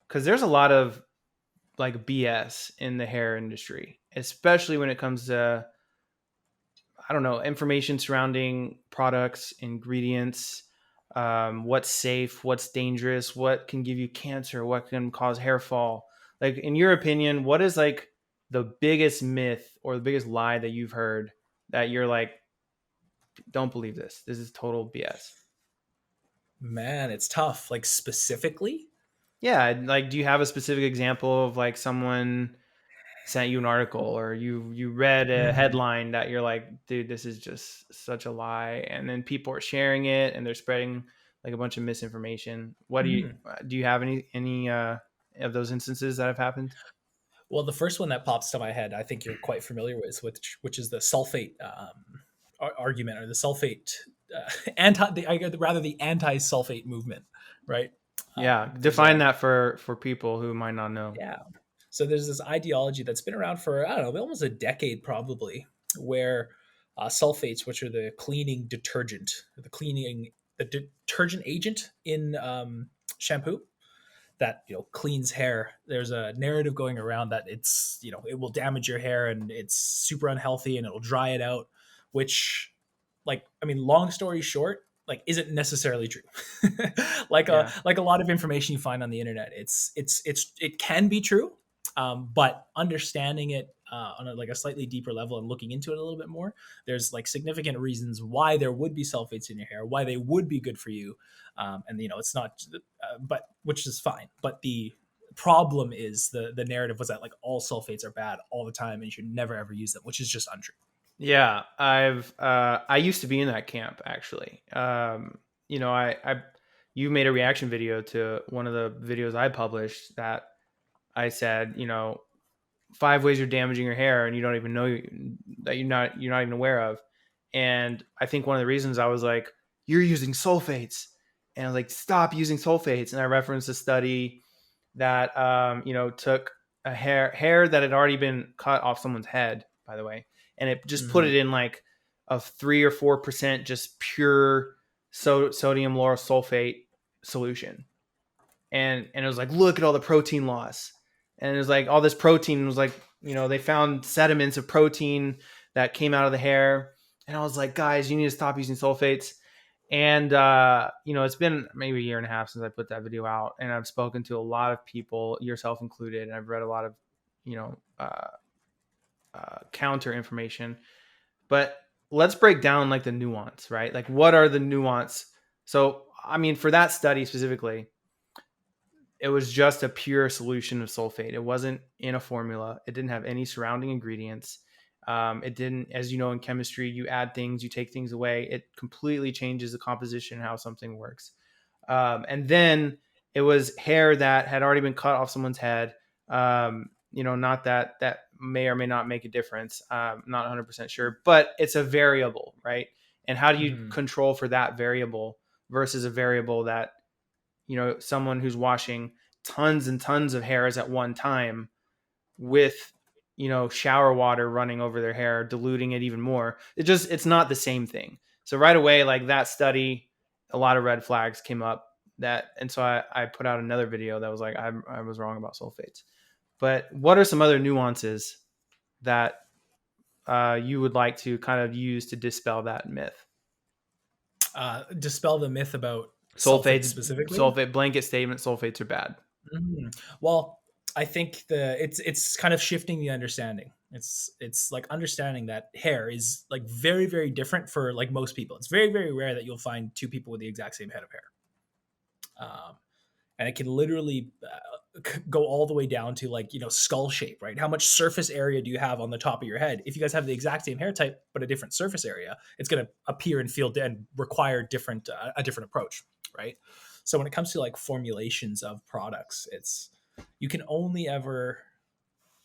because there's a lot of like BS in the hair industry, especially when it comes to, I don't know, information surrounding products, ingredients, what's safe, what's dangerous, what can give you cancer, what can cause hair fall. Like, in your opinion, what is like the biggest myth or the biggest lie that you've heard that you're like, don't believe this? This is total BS. Man, it's tough. Like specifically, Yeah, like, do you have a specific example of like someone sent you an article or you read a Mhm. headline that you're like, dude, this is just such a lie, and then people are sharing it and they're spreading like a bunch of misinformation? What Mhm. do you have any of those instances that have happened? Well, the first one that pops to my head, I think you're quite familiar with, which is the sulfate argument, or the sulfate rather the anti-sulfate movement, right? Yeah, There's define a that for people who might not know. Yeah. So there's this ideology that's been around for, I don't know, almost a decade probably, where sulfates, which are the cleaning detergent, the detergent agent in shampoo that cleans hair. There's a narrative going around that it's it will damage your hair and it's super unhealthy and it'll dry it out, which, like, I mean, long story short, like, isn't necessarily true. Yeah, Like a lot of information you find on the internet, it can be true, but understanding it on like a slightly deeper level and looking into it a little bit more, there's like significant reasons why there would be sulfates in your hair, why they would be good for you, and it's not, but which is fine. But the problem is the narrative was that like all sulfates are bad all the time and you should never ever use them, which is just untrue. yeah. I used to be in that camp actually. I you made a reaction video to one of the videos I published that I said, 5 ways you're damaging your hair and you don't even know that you're not even aware of. And I think one of the reasons I was like, you're using sulfates, and I was like, stop using sulfates. And I referenced a study that took a hair that had already been cut off someone's head, by the way, and it just put Mm-hmm. it in like a 3 or 4% just pure sodium lauryl sulfate solution, and it was like, look at all the protein loss, and it was like all this protein was like, they found sediments of protein that came out of the hair, and I was like, guys, you need to stop using sulfates. And it's been maybe a year and a half since I put that video out, and I've spoken to a lot of people, yourself included, and I've read a lot of you know uh, counter information. But let's break down like the nuance, right? Like, what are the nuance? So I mean, for that study specifically, it was just a pure solution of sulfate. It wasn't in a formula. It didn't have any surrounding ingredients. It didn't, as you know, in chemistry, you add things, you take things away. It completely changes the composition, how something works. And then it was hair that had already been cut off someone's head. Not that may or may not make a difference. Not 100% sure, but it's a variable, right? And how do you Mm-hmm. control for that variable versus a variable that, someone who's washing tons and tons of hairs at one time with, shower water running over their hair, diluting it even more. It's not the same thing. So right away, like that study, a lot of red flags came up, and so I put out another video that was like, I was wrong about sulfates. But what are some other nuances that you would like to kind of use to dispel that myth? Dispel the myth about sulfates Sulfates, specifically. sulfate blanket statement, sulfates are bad. Well, I think it's kind of shifting the understanding. It's like understanding that hair is like very very different for like most people. It's very very rare that you'll find two people with the exact same head of hair. Um, and it can literally go all the way down to like skull shape, right? How much surface area do you have on the top of your head? If you guys have the exact same hair type but a different surface area, it's going to appear and feel and require different a different approach, right? So when it comes to like formulations of products, it's you can only ever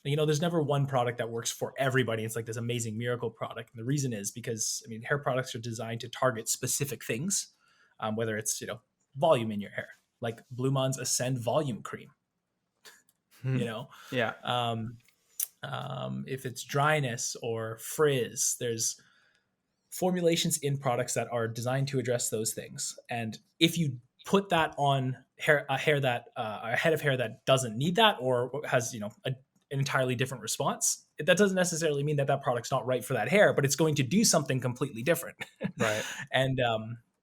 there's never one product that works for everybody. It's like this amazing miracle product, and the reason is because I mean hair products are designed to target specific things, whether it's volume in your hair, like Blue Mond's Ascend Volume Cream. You know, Yeah. um, if it's dryness or frizz, there's formulations in products that are designed to address those things. And if you put that on a head of hair that doesn't need that or has an entirely different response, that doesn't necessarily mean that that product's not right for that hair, but it's going to do something completely different. Right. And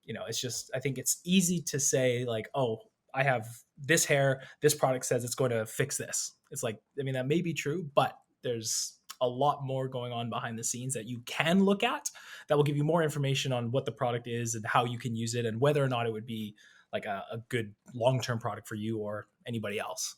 it's just, I think it's easy to say like, oh, I have this hair, this product says it's going to fix this. It's like, I mean, that may be true, but there's a lot more going on behind the scenes that you can look at that will give you more information on what the product is and how you can use it and whether or not it would be like a good long-term product for you or anybody else.